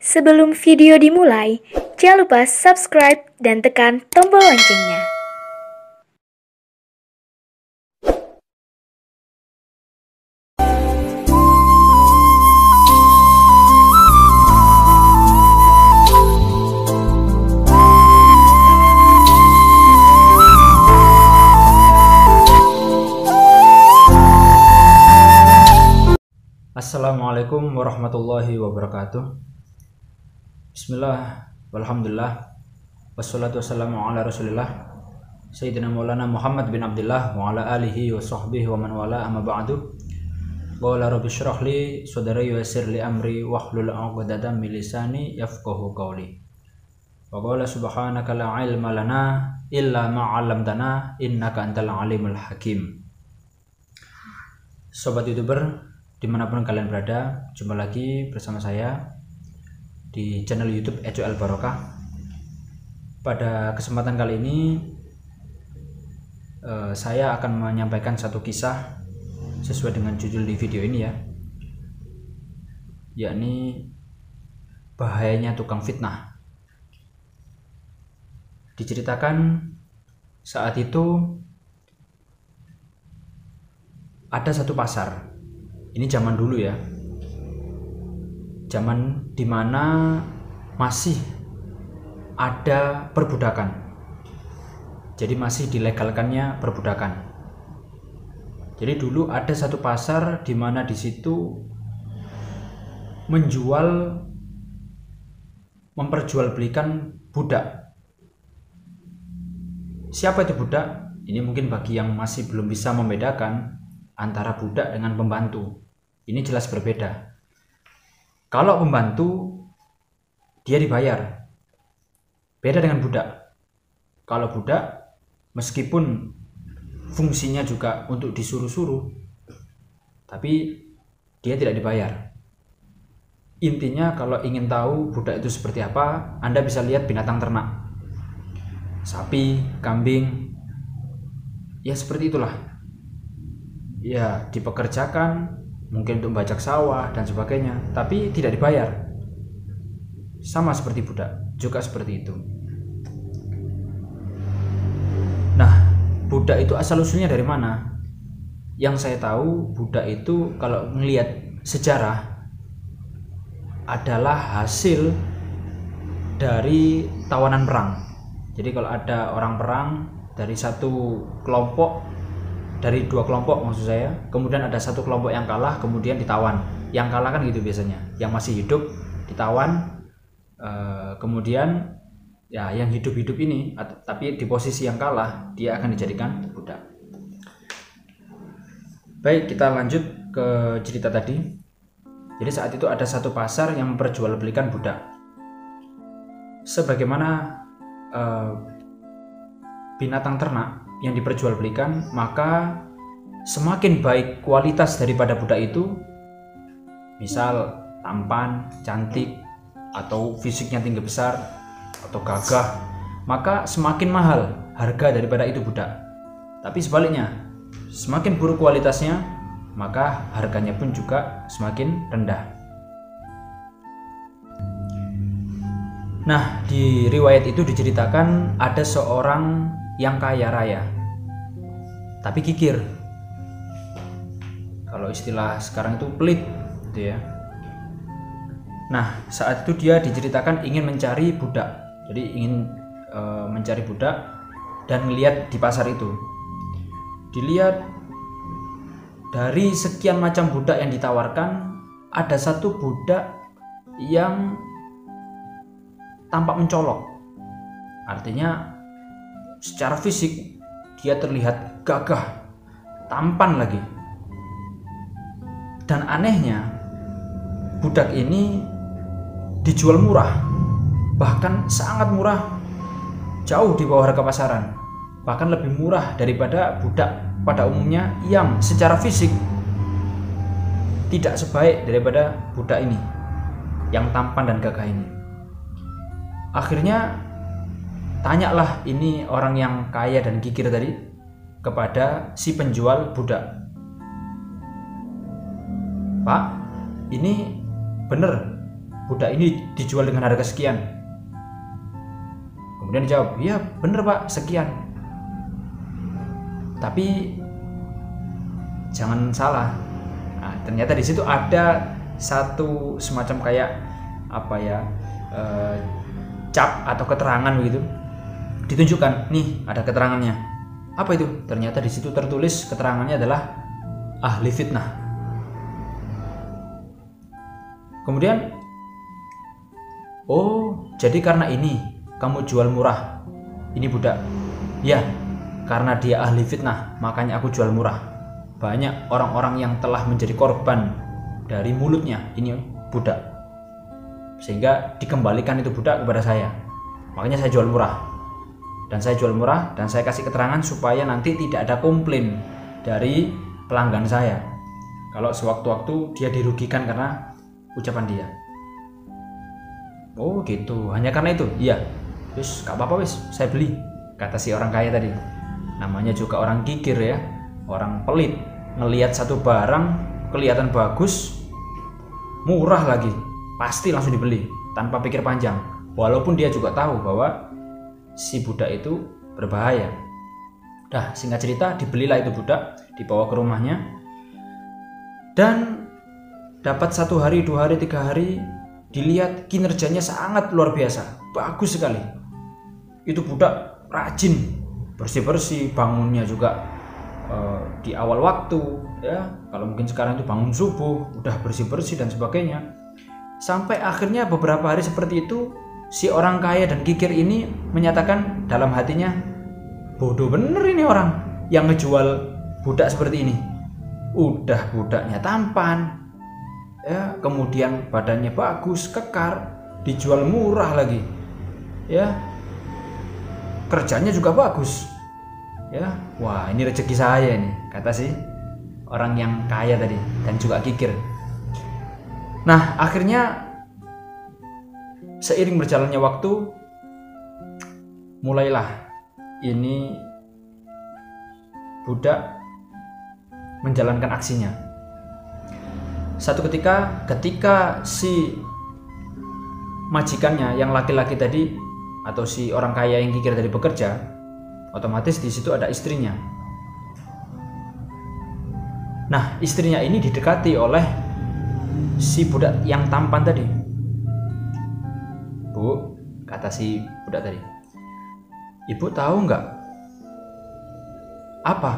Sebelum video dimulai, jangan lupa subscribe dan tekan tombol loncengnya. Assalamualaikum warahmatullahi wabarakatuh. Bismillah, walhamdulillah, wassalatu wassalamu ala rasulillah Sayyidina Maulana Muhammad bin Abdullah wa ala alihi wa sahbihi wa man wala, amma ba'du. Qala rabbi syrah li sadri wa yassir li amri wahlul 'uqdatam min lisani yafqahu qawli. Wa qala subhanaka la ilma lana illa ma 'allamtana innaka antal alimul hakim. Sobat YouTuber dimanapun kalian berada, jumpa lagi bersama saya di channel YouTube Eco Al Barokah. Pada kesempatan kali ini saya akan menyampaikan satu kisah sesuai dengan judul di video ini ya, yakni bahayanya tukang fitnah. Diceritakan saat itu ada satu pasar. Ini zaman dulu ya, zaman dimana masih ada perbudakan, jadi masih dilegalkannya perbudakan. Jadi dulu ada satu pasar dimana di situ memperjualbelikan budak. Siapa itu budak? Ini mungkin bagi yang masih belum bisa membedakan antara budak dengan pembantu. Ini jelas berbeda. Kalau pembantu dia dibayar, beda dengan budak. Kalau budak meskipun fungsinya juga untuk disuruh-suruh, tapi dia tidak dibayar. Intinya kalau ingin tahu budak itu seperti apa, Anda bisa lihat binatang ternak, sapi, kambing, ya seperti itulah. Ya dipekerjakan mungkin untuk membajak sawah dan sebagainya, tapi tidak dibayar. Sama seperti budak, juga seperti itu. Nah, budak itu asal-usulnya dari mana? Yang saya tahu, budak itu kalau melihat sejarah adalah hasil dari tawanan perang. Jadi kalau ada orang perang dari satu kelompok, dari dua kelompok maksud saya, kemudian ada satu kelompok yang kalah, kemudian ditawan. Yang kalah kan gitu biasanya, yang masih hidup ditawan, kemudian ya yang hidup-hidup ini tapi di posisi yang kalah, dia akan dijadikan budak. Baik, kita lanjut ke cerita tadi. Jadi saat itu ada satu pasar yang memperjualbelikan budak. Sebagaimana binatang ternak yang diperjualbelikan, maka semakin baik kualitas daripada budak itu, misal tampan, cantik, atau fisiknya tinggi besar, atau gagah, maka semakin mahal harga daripada itu budak. Tapi sebaliknya, semakin buruk kualitasnya, maka harganya pun juga semakin rendah. Nah, di riwayat itu diceritakan ada seorang yang kaya raya, tapi kikir. Kalau istilah sekarang itu pelit, gitu ya. Nah, saat itu dia diceritakan ingin mencari budak. Jadi ingin mencari budak dan melihat di pasar itu. Dilihat dari sekian macam budak yang ditawarkan, ada satu budak yang tampak mencolok. Artinya secara fisik dia terlihat gagah, tampan lagi. Dan anehnya, budak ini dijual murah, bahkan sangat murah, jauh di bawah harga pasaran, bahkan lebih murah daripada budak pada umumnya yang secara fisik tidak sebaik daripada budak ini yang tampan dan gagah ini. Akhirnya tanyalah ini orang yang kaya dan kikir tadi kepada si penjual budak. Pak, ini bener budak ini dijual dengan harga sekian. Kemudian dijawab, iya bener Pak, sekian. Tapi jangan salah. Nah, ternyata di situ ada satu semacam kayak cap atau keterangan begitu. Ditunjukkan, nih ada keterangannya. Apa itu? Ternyata di situ tertulis keterangannya adalah ahli fitnah. Kemudian, oh jadi karena ini kamu jual murah ini budak? Ya, karena dia ahli fitnah makanya aku jual murah. Banyak orang-orang yang telah menjadi korban dari mulutnya ini budak, sehingga dikembalikan itu budak kepada saya. Makanya saya jual murah. Dan saya jual murah dan saya kasih keterangan supaya nanti tidak ada komplain dari pelanggan saya kalau sewaktu-waktu dia dirugikan karena ucapan dia. Oh gitu, hanya karena itu? Iya. Wis gak apa-apa wis, saya beli, kata si orang kaya tadi. Namanya juga orang kikir ya, orang pelit. Ngelihat satu barang kelihatan bagus, murah lagi, pasti langsung dibeli tanpa pikir panjang. Walaupun dia juga tahu bahwa si budak itu berbahaya. Dah, singkat cerita, dibelilah itu budak, dibawa ke rumahnya, dan dapat 1 hari, 2 hari, 3 hari, dilihat kinerjanya sangat luar biasa, bagus sekali. Itu budak rajin, bersih-bersih, bangunnya juga di awal waktu, ya. Kalau mungkin sekarang itu bangun subuh, udah bersih-bersih dan sebagainya. Sampai akhirnya beberapa hari seperti itu, si orang kaya dan kikir ini menyatakan dalam hatinya, bodoh bener ini orang yang ngejual budak seperti ini. Udah budaknya tampan, ya, kemudian badannya bagus, kekar, dijual murah lagi, ya, kerjanya juga bagus, ya. Wah, ini rezeki saya ini, kata si orang yang kaya tadi dan juga kikir. Nah, akhirnya seiring berjalannya waktu, mulailah ini budak menjalankan aksinya. Satu ketika si majikannya yang laki-laki tadi atau si orang kaya yang kikir tadi bekerja, otomatis di situ ada istrinya. Nah, istrinya ini didekati oleh si budak yang tampan tadi. Bu, kata si budak tadi, ibu tahu nggak apa?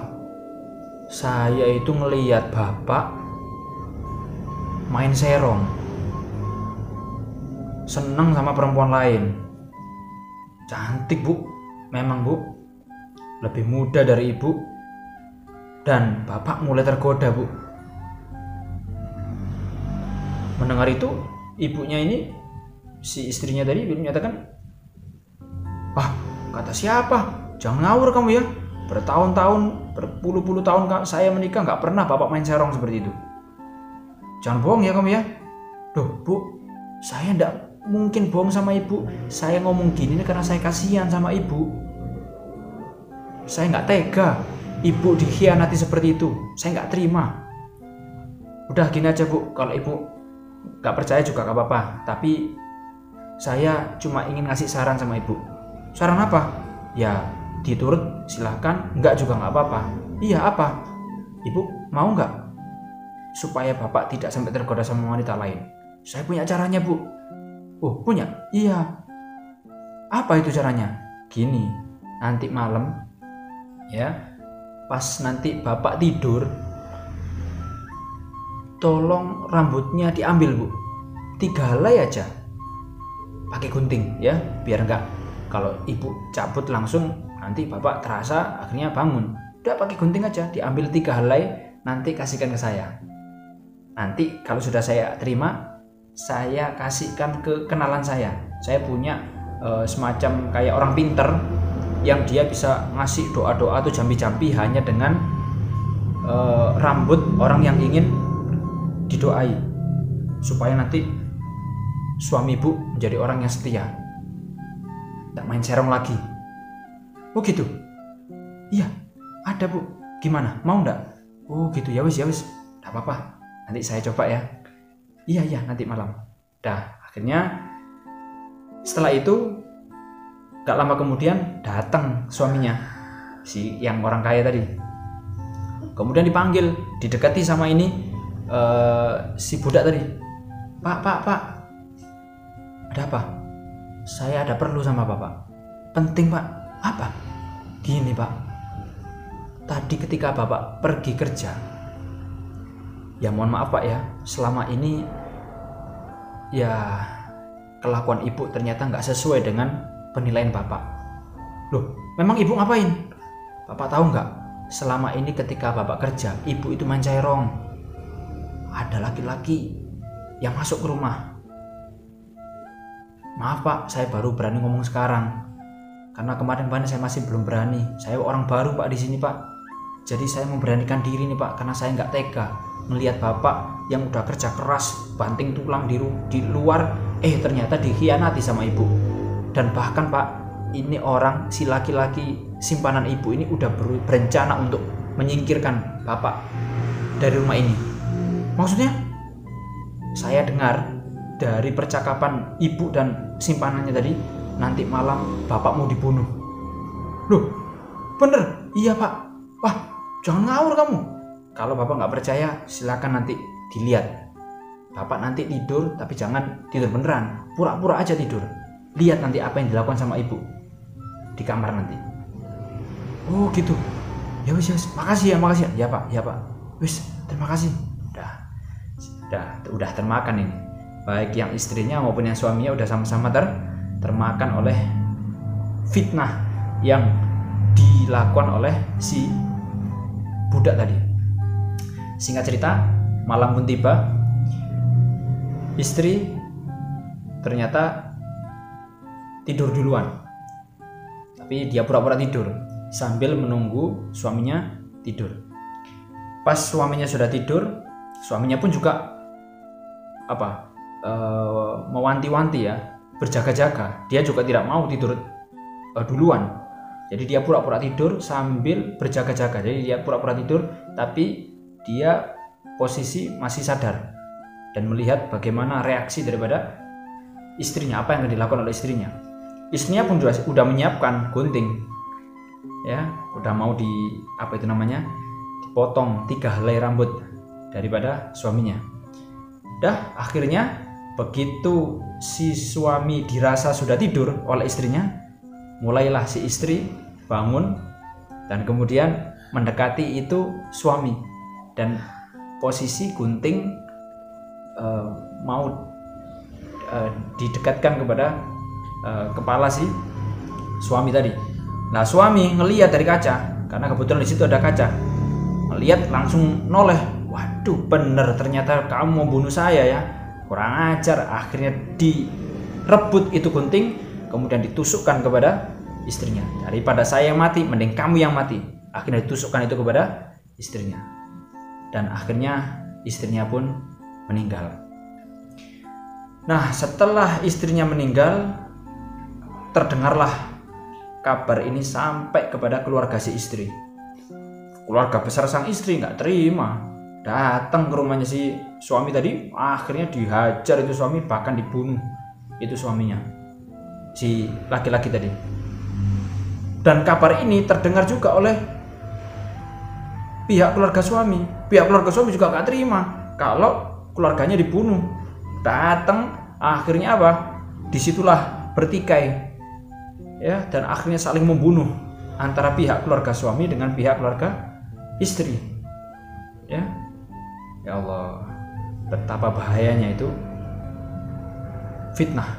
Saya itu ngelihat bapak main serong, seneng sama perempuan lain. Cantik bu, memang bu, lebih muda dari ibu, dan bapak mulai tergoda bu. Mendengar itu, ibunya ini, si istrinya tadi menyatakan, ah, kata siapa? Jangan ngawur kamu ya. Bertahun-tahun, berpuluh-puluh tahun saya menikah nggak pernah bapak main serong seperti itu. Jangan bohong ya kamu ya. Duh bu, saya nggak mungkin bohong sama ibu. Saya ngomong gini karena saya kasihan sama ibu. Saya nggak tega ibu dikhianati seperti itu. Saya nggak terima. Udah gini aja bu, kalau ibu nggak percaya juga nggak apa-apa. Tapi saya cuma ingin ngasih saran sama ibu. Saran apa? Ya diturut silahkan, enggak juga nggak apa-apa. Iya apa? Ibu mau nggak supaya bapak tidak sampai tergoda sama wanita lain? Saya punya caranya bu. Oh punya? Iya. Apa itu caranya? Gini, nanti malam ya, pas nanti bapak tidur, tolong rambutnya diambil bu, 3 helai aja, pakai gunting ya, biar enggak kalau ibu cabut langsung nanti bapak terasa akhirnya bangun. Udah pakai gunting aja, diambil 3 helai, nanti kasihkan ke saya. Nanti kalau sudah saya terima, saya kasihkan ke kenalan saya. Saya punya semacam kayak orang pinter yang dia bisa ngasih doa-doa atau jampi-jampi hanya dengan rambut orang yang ingin didoai, supaya nanti suami ibu menjadi orang yang setia, tidak main serong lagi. Oh gitu? Iya, ada bu. Gimana? Mau ndak? Oh gitu, ya wis, tidak apa-apa. Nanti saya coba ya. Iya nanti malam. Dah, Akhirnya setelah itu gak lama kemudian datang suaminya, si yang orang kaya tadi. Kemudian dipanggil, didekati sama ini si budak tadi. Pak, ada apa? Saya ada perlu sama bapak. Penting pak. Apa? Gini pak, tadi ketika bapak pergi kerja, ya mohon maaf pak ya, selama ini ya kelakuan ibu ternyata nggak sesuai dengan penilaian bapak. Loh, memang ibu ngapain? Bapak tahu nggak, selama ini ketika bapak kerja, ibu itu main cairong. Ada laki-laki yang masuk ke rumah. Maaf pak, saya baru berani ngomong sekarang, karena kemarin saya masih belum berani. Saya orang baru pak di sini pak, jadi saya memberanikan diri nih pak, karena saya nggak tega melihat bapak yang udah kerja keras, banting tulang di luar, ternyata dikhianati sama ibu. Dan bahkan pak, ini orang, si laki-laki simpanan ibu ini udah berencana untuk menyingkirkan bapak dari rumah ini. Maksudnya, saya dengar dari percakapan ibu dan simpanannya tadi, nanti malam bapak mau dibunuh. Loh, bener? Iya pak. Wah, jangan ngawur kamu. Kalau bapak nggak percaya, silakan nanti dilihat. Bapak nanti tidur, tapi jangan tidur beneran, pura-pura aja tidur. Lihat nanti apa yang dilakukan sama ibu di kamar nanti. Oh gitu. Ya wis, makasih ya. Ya pak. Wis, terima kasih. Udah termakan ini. Baik yang istrinya maupun yang suaminya udah sama-sama termakan oleh fitnah yang dilakukan oleh si budak tadi. Singkat cerita, malam pun tiba. Istri ternyata tidur duluan, tapi dia pura-pura tidur sambil menunggu suaminya tidur. Pas suaminya sudah tidur, suaminya pun juga mewanti-wanti ya, berjaga-jaga. Dia juga tidak mau tidur duluan, jadi dia pura-pura tidur sambil berjaga-jaga. Jadi dia pura-pura tidur, tapi dia posisi masih sadar dan melihat bagaimana reaksi daripada istrinya, apa yang dilakukan oleh istrinya. Istrinya pun sudah menyiapkan gunting, ya, udah mau dipotong 3 helai rambut daripada suaminya. Akhirnya begitu si suami dirasa sudah tidur oleh istrinya, mulailah si istri bangun dan kemudian mendekati itu suami, dan posisi gunting mau didekatkan kepada kepala si suami tadi. Nah, suami ngelihat dari kaca, karena kebetulan di situ ada kaca, ngelihat langsung noleh. Waduh, bener ternyata kamu mau bunuh saya ya, kurang ajar. Akhirnya direbut itu gunting, kemudian ditusukkan kepada istrinya. Daripada saya yang mati, mending kamu yang mati. Akhirnya ditusukkan itu kepada istrinya, dan akhirnya istrinya pun meninggal. Nah, setelah istrinya meninggal, terdengarlah kabar ini sampai kepada keluarga si istri. Keluarga besar sang istri nggak terima, datang ke rumahnya si suami tadi. Akhirnya dihajar itu suami, bahkan dibunuh itu suaminya, si laki-laki tadi. Dan kabar ini terdengar juga oleh pihak keluarga suami. Pihak keluarga suami juga nggak terima kalau keluarganya dibunuh. Datang, akhirnya disitulah bertikai ya, dan akhirnya saling membunuh antara pihak keluarga suami dengan pihak keluarga istri. Ya Allah, betapa bahayanya itu fitnah.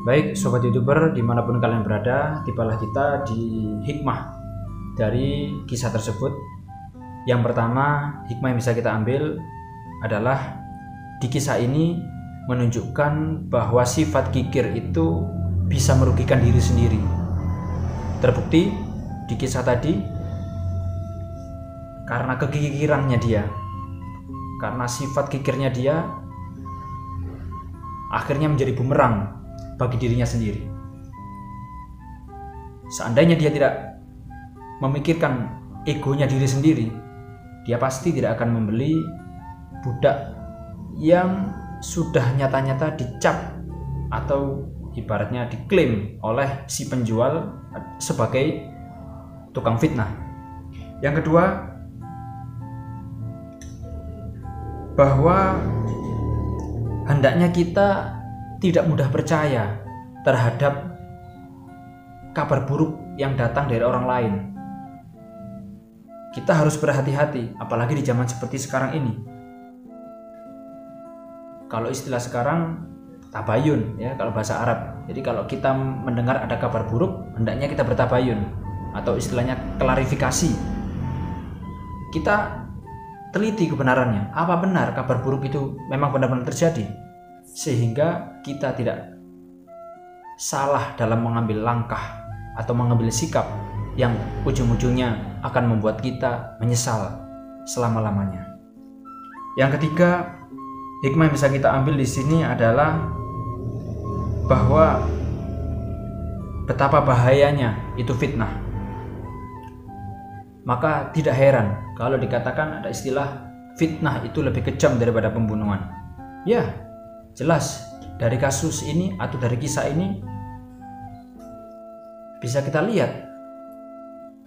Baik sobat YouTuber, dimanapun kalian berada, tibalah kita di hikmah dari kisah tersebut. Yang pertama, hikmah yang bisa kita ambil adalah di kisah ini menunjukkan bahwa sifat kikir itu bisa merugikan diri sendiri. Terbukti di kisah tadi, karena kekikirannya dia, karena sifat kikirnya dia, akhirnya menjadi bumerang bagi dirinya sendiri. Seandainya dia tidak memikirkan egonya diri sendiri, dia pasti tidak akan membeli budak yang sudah nyata-nyata dicap atau ibaratnya diklaim oleh si penjual sebagai tukang fitnah. Yang kedua, bahwa hendaknya kita tidak mudah percaya terhadap kabar buruk yang datang dari orang lain. Kita harus berhati-hati, apalagi di zaman seperti sekarang ini. Kalau istilah sekarang tabayun, ya, kalau bahasa Arab. Jadi kalau kita mendengar ada kabar buruk, hendaknya kita bertabayun, atau istilahnya klarifikasi. Kita teliti kebenarannya, apa benar kabar buruk itu memang benar-benar terjadi, sehingga kita tidak salah dalam mengambil langkah atau mengambil sikap yang ujung-ujungnya akan membuat kita menyesal selama-lamanya. Yang ketiga, hikmah yang bisa kita ambil di sini adalah bahwa betapa bahayanya itu fitnah. Maka tidak heran kalau dikatakan ada istilah fitnah itu lebih kejam daripada pembunuhan. Ya, jelas dari kasus ini atau dari kisah ini bisa kita lihat,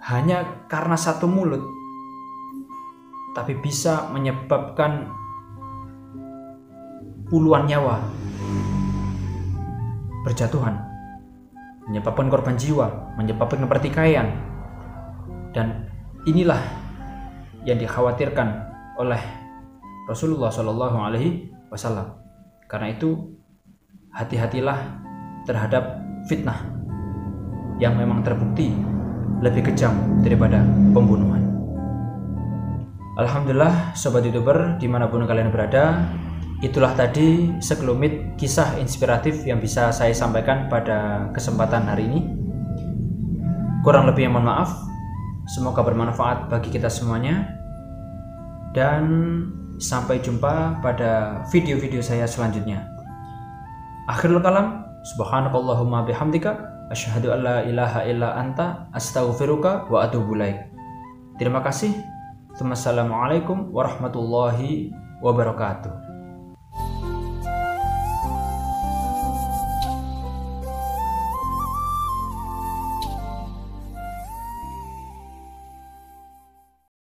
hanya karena satu mulut tapi bisa menyebabkan puluhan nyawa berjatuhan, menyebabkan korban jiwa, menyebabkan pertikaian. Dan inilah yang dikhawatirkan oleh Rasulullah SAW. Karena itu hati-hatilah terhadap fitnah yang memang terbukti lebih kejam daripada pembunuhan. Alhamdulillah sobat YouTuber dimanapun kalian berada, itulah tadi sekelumit kisah inspiratif yang bisa saya sampaikan pada kesempatan hari ini. Kurang lebihnya mohon maaf. Semoga bermanfaat bagi kita semuanya. Dan sampai jumpa pada video-video saya selanjutnya. Akhirul kalam, subhanakallahumma bihamdika, asyhadu an la ilaha illa anta, astaghfiruka wa atubu ilaik. Terima kasih. Wassalamualaikum warahmatullahi wabarakatuh.